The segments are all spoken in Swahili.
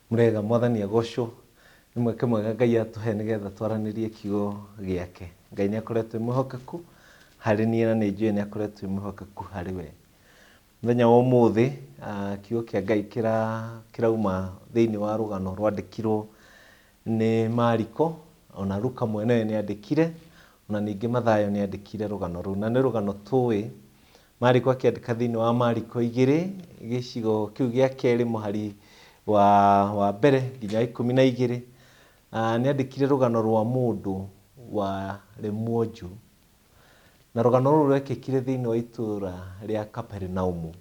Murega mwathani agocwo nĩ mweke mwega Ngai atuhe nĩgetha twaranirie kiugo gĩake. Ngai nĩ akoretwo mwĩhokeku harĩ niĩ na nĩ njũĩ nĩ akoretwo mwĩhokeku harĩ we. Mũthenya wa ũmũthĩ kiugo kĩa Ngai kĩrauma thĩinĩ wa rũgano rwandĩkirwo nĩ Mariko, ona Luka mwenewe nĩ andĩkire, ona ningĩ Mathayo nĩ andĩkire rũgano rũu. Na nĩ rũgano tũĩ Mariko akĩandĩka thĩinĩ wa Mariko 2 gĩcigo kĩu gĩa kerĩ mũhari wa mbere nginya 12. Nĩ andĩkire rũgano rwa mũndũ warĩ mwonju, na rũgano rũu rwekĩkire thĩinĩ wa itũũra rĩa Kaperinaumu.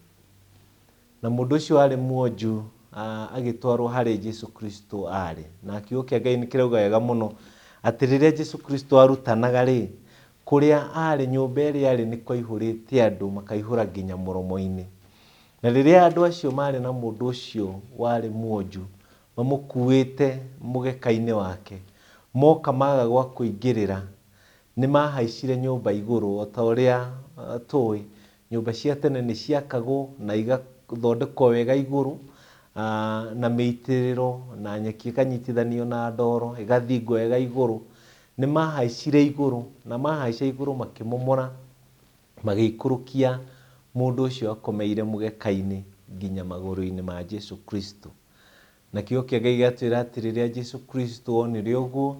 Na mũndũ ũcio warĩ mwonju agĩtwarwo harĩ Jesũ Kristo arĩ. Na kiugo kĩa Ngai nĩ kĩrauga wega mũno atĩ rĩrĩa Jesũ Kristo arutanaga rĩ, kũrĩa arĩ nyũmba ĩrĩa arĩ nĩ kwaihũrĩte andũ makaihũra nginya mũromo-inĩ. Na rĩrĩa andũ acio marĩ na mũndũ ũcio warĩ mwonju mamũkuĩte mũgeka-inĩ wake, moka maga gwa kũingĩrĩra, nĩ mahaicire nyũmba igũrũ. O ta ũrĩa tũĩ nyũmba cia tene nĩ ciakagwo na igathondekwo wega igũrũ na mĩitĩrĩro na nyeki ĩkanyitithanio na ndoro ĩgathingwo wega igũrũ. Nĩ mahaicire igũrũ, na mahaica igũrũ makĩmomora magĩikũrũkia mũndũ ũcio akomeire mũgeka-inĩ nginya magũrũ-inĩ ma Jesũ Kristo. Na kiugo kĩa Ngai gĩatwĩra atĩ rĩrĩa Jesũ Kristo onire ũguo,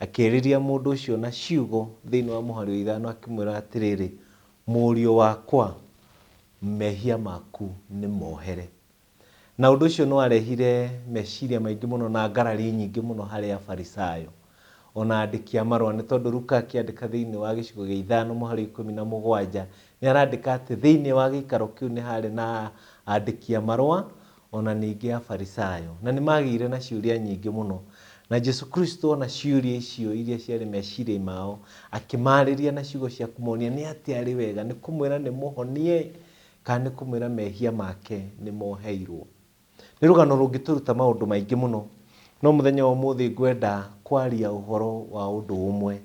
akĩarĩria mũndũ ũcio na ciugo thĩinĩ wa mũhari wa 5 akĩmwĩra atĩrĩrĩ, mũriũ wakwa, mehia maku nĩ mohere. Na ũndũ ũcio nĩ warehire meciria maingĩ mũno na ngarari nyingĩ mũno harĩ Afarisayo ona andĩki a marũa, nĩ tondũ Luka akĩandĩka thĩinĩ wa gĩcigo gĩa 5 mũhari 17 nĩ arandĩka atĩ thĩinĩ wa gĩikaro kĩu nĩ harĩ na andĩki a marũa ona ningĩ Afarisayo, na nĩ magĩire na ciũria nyingĩ mũno. Na Jesũ Kristo ona ciũria icio iria ciarĩ meciria mao akĩmarĩria na ciugo cia kũmonia nĩ atĩ arĩ wega nĩ kũmwĩra nĩ mũhonie kana nĩ kũmwĩra mehia make nĩ moheirwo. Nĩ rũgano rũngĩtũruta maũndũ maingĩ mũno, no mũthenya wa ũmũthĩ ngwenda kwaria ũhoro wa ũndũ ũmwe,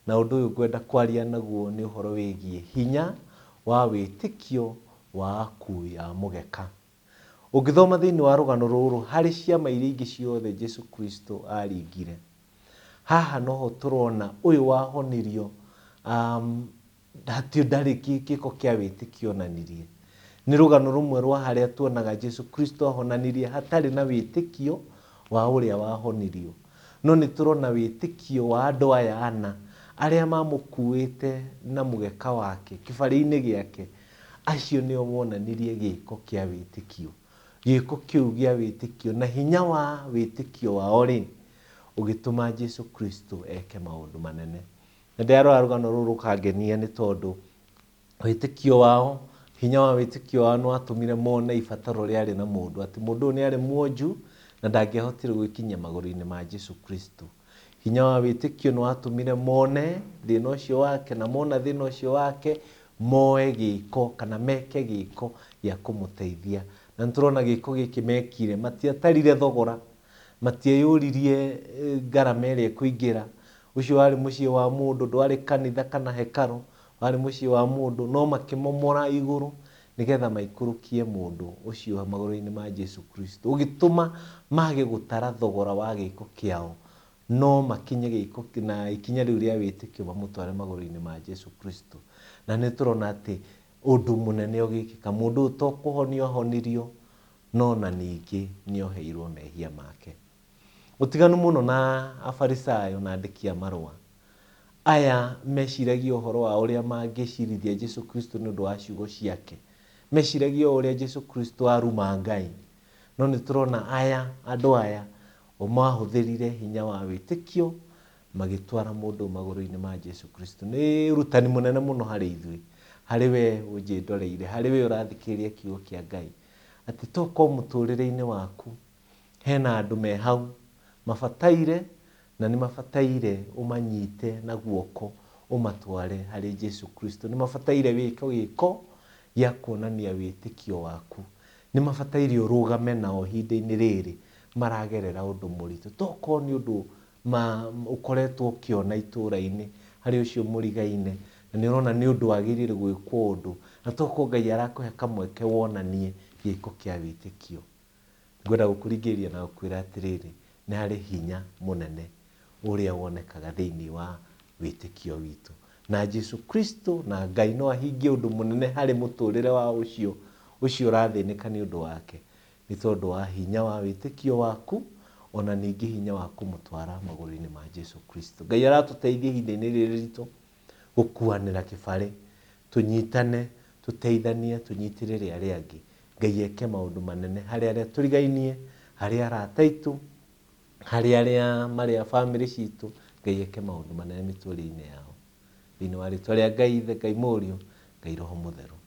na ũndũ ũyũ ngwenda kwaria naguo nĩ ũhoro wĩgiĩ hinya wa wĩtĩkio wa akui a mũgeka. Ũngĩthoma thĩinĩ wa rũgano rũrũ harĩ ciama iria ingĩ ciothe Jesũ Kristo aringire, haha noho tũrona ũyũ wahonirio ndarĩ gĩko kĩa wĩtĩkio onanirie. Nĩ rũgano rũmwe rwa harĩa tuonaga Jesũ Kristo ahonanirie hatarĩ na wĩtĩkio wa ũrĩa wahonirio. No nĩ tũrona wĩtĩkio wa andũ aya ana arĩa mamũkuĩte na mũgeka wake kĩbarĩ-inĩ gĩake. Acio nĩo monanirie gĩko kĩa wĩtĩkio. Gĩko kĩu gĩa wĩtĩkio na hinya wa wĩtĩkio wao rĩ, ũgĩtũma Jesũ Kristo eke maũndũ manene. Na ndarora rũgano rũrũ rũkangenia nĩ tondũ wĩtĩkio wao, hinya wa wĩtĩkio wao nĩ watũmire mone ibataro rĩarĩ na mũndũ, atĩ mũndũ ũyũ nĩ arĩ mwonju na ndangĩahotire gwĩkinyia magũrũ-inĩ ma Jesũ Kristo. Hinya wa wĩtĩkio nĩ watũmire mone thĩna ũcio wake, na mona thĩna ũcio wake moe gĩko kana meke gĩko gĩa kũmũteithia. Na nĩtũrona gĩko gĩkĩ mekire, matiatarire thogora, matieyũririe ngarama ĩrĩa kũingĩra. Ũcio warĩ mũciĩ wa mũndũ, ndwarĩ kanitha kana hekarũ, warĩ mũciĩ wa mũndũ, no makĩmomora igũrũ nĩgetha maikũrũkie mũndũ ũcio magũrũ-inĩ ma Jesũ Kristo. Ũgĩtũma mage gũtara thogora wa gĩko kĩao, no makinye gĩko na ikinya rĩu rĩa wĩtĩkio mamũtware magũrũ-inĩ ma Jesũ Kristo. Na nĩ tũrona atĩ ũndũ mũnene ũgĩkĩka, mũndũ ũyũ to kũhonio ahonirio, no na ningĩ nĩ oheirwo mehia make. Ũtiganu mũno na Afarisayo na andĩki a marũa. Aya meciragia ũhoro wa ũrĩa mangĩcirithia Jesũ Kristo nĩ ũndũ wa ciugo ciake. Meciragia ũrĩa Jesũ Kristo aruma Ngai. No nĩ tũrona andũ aya mahũthĩrire hinya wa wĩtĩkio magĩtwara mũndũ magũrũ-inĩ ma Jesũ Kristo. Nĩ ũrutani mũnene mũno harĩ ithuĩ, harĩ we ũnjĩndoreire, harĩ we ũrathikĩrĩria kiugo kĩa Ngai, atĩ tokorwo mũtũrĩre-inĩ waku hena andũ me hau mabataire, na nĩ mabataire ũmanyite na guoko ũmatware harĩ Jesũ Kristo. Nĩ mabataire wĩke gĩko gĩa kuonania wĩtĩkio waku. Nĩ mabataire ũrũgame nao ihinda-inĩ rĩrĩ maragerera ũndũ mũritũ. Tokorwo nĩ ũndũ ũkoretwo ũkĩona itũũra-inĩ harĩ ũcio mũrigaine, na nĩ ũrona nĩ ũndũ wagĩrĩire gwĩkwo ũndũ, na tokorwo Ngai arakũhe kamweke wonanie gĩko kĩa wĩtĩkio. ngwenda gukuringĩria na gukwĩra atĩrĩrĩ, nĩ harĩ hinya mũnene ũrĩa wonekaga thĩinĩ wa wĩtĩkio witũ, na Jesu Kristo na Ngai no ahingie ũndũ mũnene harĩ mũtũrĩre wa ũcio ũrathĩnĩka nĩ ũndũ wake, nĩ tondũ wa hinya wa wĩtĩkio waku, ona ningĩ hinya wa kũmũtwara magũrũ-inĩ ma Jesu Kristo. Ngai aratũteithia ihinda-inĩ rĩrĩ ritũ gũkuanĩra kĩbarĩ, tũnyitane, tũteithanie, tũnyitĩrĩre arĩa angĩ. Ngai eke maũndũ manene harĩ arĩa tũrigainie, harĩ arata aitũ, harĩ arĩa marĩ a bamĩrĩ citũ. Ngai eke maũndũ manene mĩtũrĩre-inĩ yao. Thĩinĩ wa rĩĩtwa rĩa Ngai Ithe, Ngai Mũriũ, Ngai Roho Mũtheru.